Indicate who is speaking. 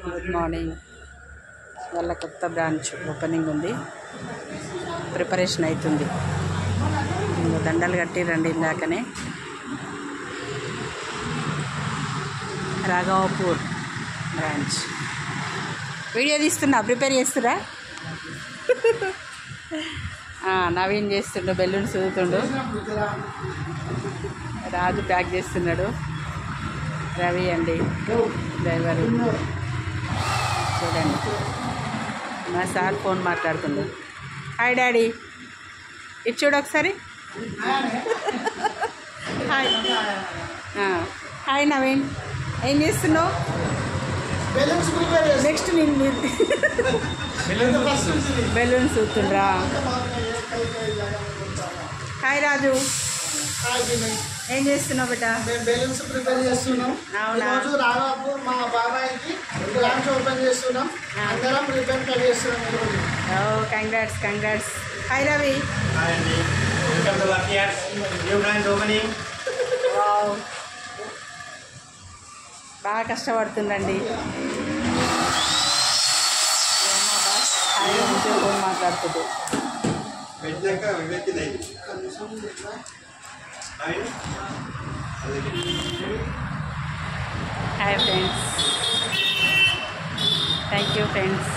Speaker 1: Good morning. వాళ్ళ కొత్త branch opening ఉంది, ప్రిపరేషన్ అవుతుంది. దండలు కట్టి రండి ఇందాకనే. రాఘవపూర్ బ్రాంచ్ వీడియో తీస్తున్నా, ప్రిపేర్ చేస్తురా. నవీన్ చేస్తుండు, బెలూన్స్ చదువుతుండు. రాజు ప్యాక్ చేస్తున్నాడు. రవి అండి డ్రైవరు. చూడండి, మా సార్ ఫోన్ మాట్లాడుతుండు. హాయ్ డాడీ, ఇటు చూడు ఒకసారి. హాయ్. హాయ్ నవీన్, ఏం చేస్తున్నావు? నెక్స్ట్ నేను బెలూన్స్ చూస్తుండ్రా. హాయ్ రాజు, ఏం చేస్తున్నావు బేటా?
Speaker 2: బెలూన్స్ ప్రిపేర్ చేస్తున్నాం. ఈరోజు రాఘవపూర్ మా బాబాయ్కి బ్రాంచ్ ఓపెన్ చేస్తున్నాం. అందరం రిబ్బన్ కట్ చేస్తున్నాం ఈరోజు.
Speaker 1: Congrats congrats. Hi Ravi.
Speaker 3: Hi అండి, welcome to Lucky Arts new branch opening.
Speaker 1: బాగా కష్టపడుతుందండి. హాయిగా నుంచి ఫోన్ మాట్లాడుతుంది. Hi friends, thank you friends.